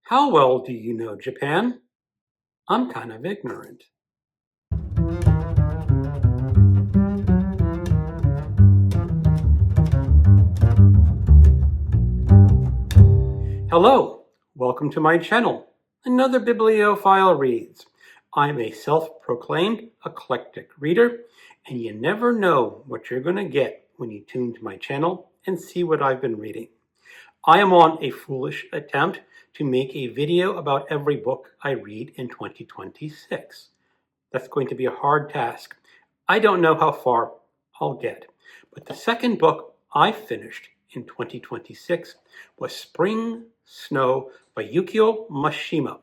How well do you know Japan? I'm kind of ignorant. Hello, welcome to my channel. Another bibliophile reads. I'm a self-proclaimed eclectic reader, and you never know what you're going to get when you tune to my channel and see what I've been reading. I am on a foolish attempt to make a video about every book I read in 2026. That's going to be a hard task. I don't know how far I'll get. But the second book I finished in 2026 was Spring Snow by Yukio Mishima.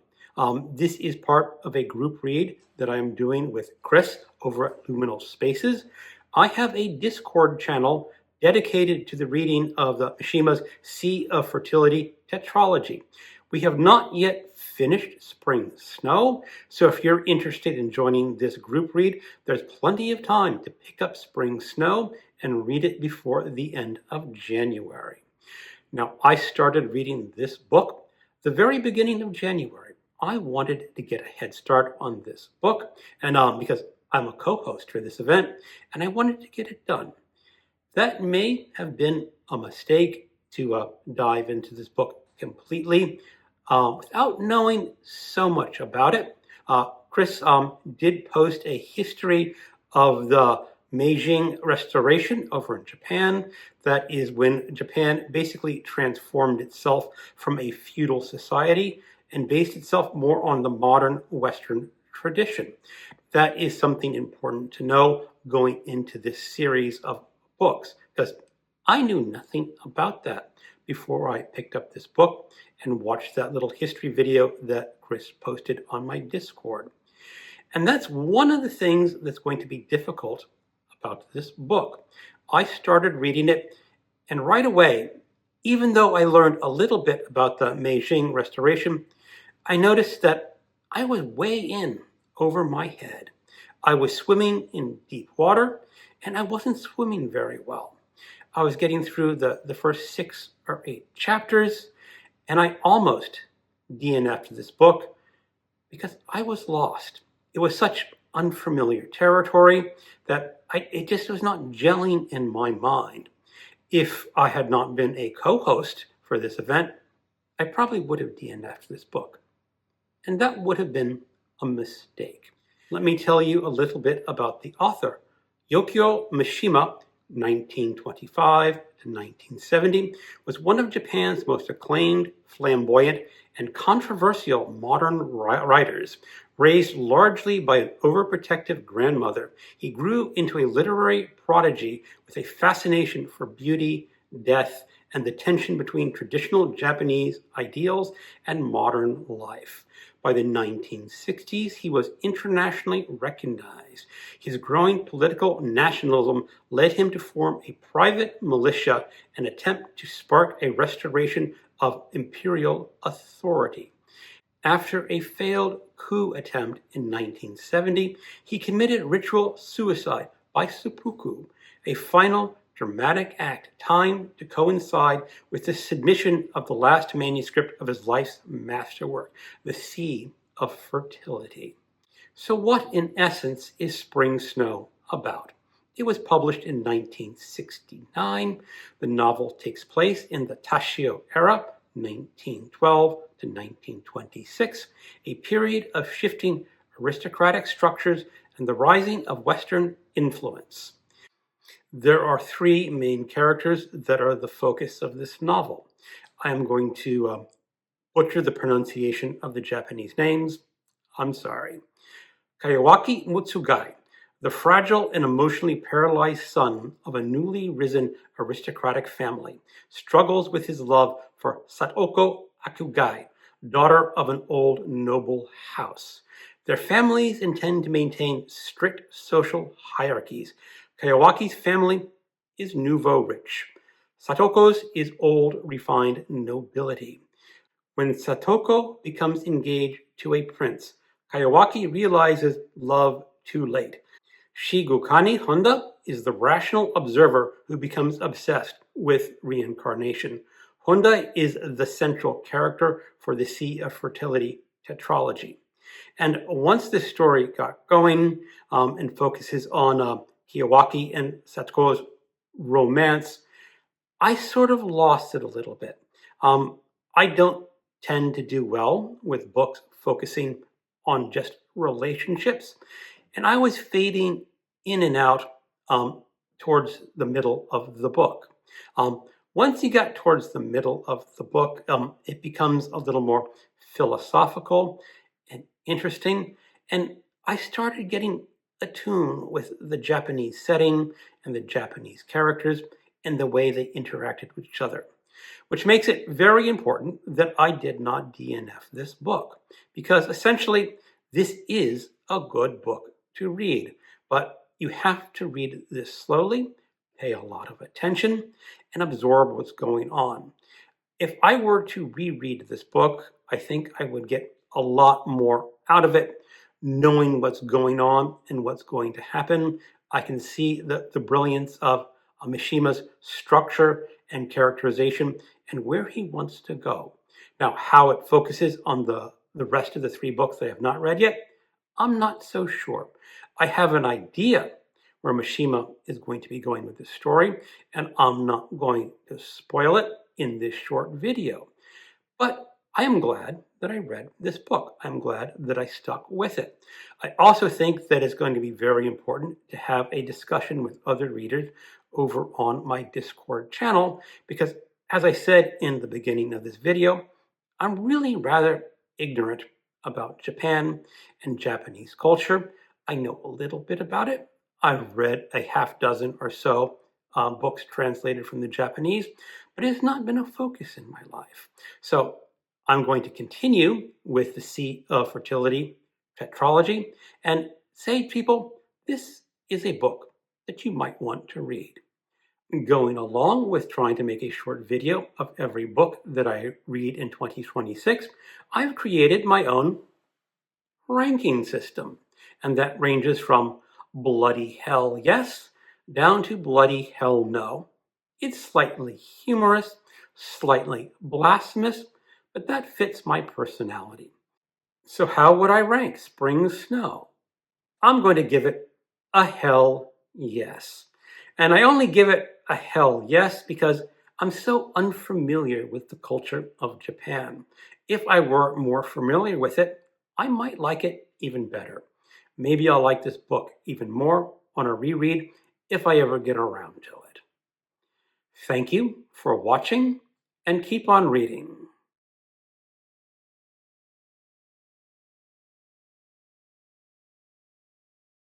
This is part of a group read that I'm doing with Chris over at Luminal Spaces. I have a Discord channel dedicated to the reading of the Mishima's Sea of Fertility tetralogy. We have not yet finished Spring Snow, so if you're interested in joining this group read, there's plenty of time to pick up Spring Snow and read it before the end of January. Now, I started reading this book the very beginning of January. I wanted to get a head start on this book, and because I'm a co-host for this event, and I wanted to get it done. That may have been a mistake to dive into this book completely without knowing so much about it. Chris did post a history of the Meiji Restoration over in Japan. That is when Japan basically transformed itself from a feudal society and based itself more on the modern Western tradition. That is something important to know going into this series of books, because I knew nothing about that before I picked up this book and watched that little history video that Chris posted on my Discord. And that's one of the things that's going to be difficult about this book. I started reading it, and right away, even though I learned a little bit about the Meiji Restoration, I noticed that I was way in over my head. I was swimming in deep water, and I wasn't swimming very well. I was getting through the first 6 or 8 chapters, and I almost DNF'd this book because I was lost. It was such unfamiliar territory that it just was not gelling in my mind. If I had not been a co-host for this event, I probably would have DNF'd this book. And that would have been a mistake. Let me tell you a little bit about the author. Yukio Mishima, 1925 to 1970, was one of Japan's most acclaimed, flamboyant, and controversial modern writers. Raised largely by an overprotective grandmother, he grew into a literary prodigy with a fascination for beauty, death, and the tension between traditional Japanese ideals and modern life. By the 1960s, he was internationally recognized. His growing political nationalism led him to form a private militia and attempt to spark a restoration of imperial authority. After a failed coup attempt in 1970, he committed ritual suicide by seppuku, a final dramatic act timed to coincide with the submission of the last manuscript of his life's masterwork, The Sea of Fertility. So what, in essence, is Spring Snow about? It was published in 1969. The novel takes place in the Tashio era, 1912 to 1926, a period of shifting aristocratic structures and the rising of Western influence. There are 3 main characters that are the focus of this novel. I am going to butcher the pronunciation of the Japanese names. I'm sorry. Kayawaki Mutsugai, the fragile and emotionally paralyzed son of a newly risen aristocratic family, struggles with his love for Satoko Akugai, daughter of an old noble house. Their families intend to maintain strict social hierarchies. Kayawaki's family is nouveau rich. Satoko's is old, refined nobility. When Satoko becomes engaged to a prince, Kayawaki realizes love too late. Shigukani Honda is the rational observer who becomes obsessed with reincarnation. Honda is the central character for the Sea of Fertility tetralogy. And once this story got going and focuses on Kiyawaki and Satsuko's romance, I sort of lost it a little bit. I don't tend to do well with books focusing on just relationships, and I was fading in and out towards the middle of the book. Um, Once you got towards the middle of the book, it becomes a little more philosophical and interesting, and I started getting attuned with the Japanese setting and the Japanese characters and the way they interacted with each other, which makes it very important that I did not DNF this book, because essentially this is a good book to read, but you have to read this slowly, pay a lot of attention, and absorb what's going on. If I were to reread this book, I think I would get a lot more out of it, knowing what's going on and what's going to happen. I can see the brilliance of Mishima's structure and characterization and where he wants to go. Now, how it focuses on the rest of the three books I have not read yet, I'm not so sure. I have an idea where Mishima is going to be going with this story, and I'm not going to spoil it in this short video. But I am glad that I read this book. I'm glad that I stuck with it. I also think that it's going to be very important to have a discussion with other readers over on my Discord channel, because as I said in the beginning of this video, I'm really rather ignorant about Japan and Japanese culture. I know a little bit about it. I've read a half dozen or so books translated from the Japanese, but it has not been a focus in my life. So I'm going to continue with the Sea of Fertility tetralogy and say, people, this is a book that you might want to read. Going along with trying to make a short video of every book that I read in 2026, I've created my own ranking system, and that ranges from bloody hell yes down to bloody hell no. It's slightly humorous, slightly blasphemous, but that fits my personality. So how would I rank Spring Snow? I'm going to give it a hell yes. And I only give it a hell yes because I'm so unfamiliar with the culture of Japan. If I were more familiar with it, I might like it even better. Maybe I'll like this book even more on a reread if I ever get around to it. Thank you for watching, and keep on reading.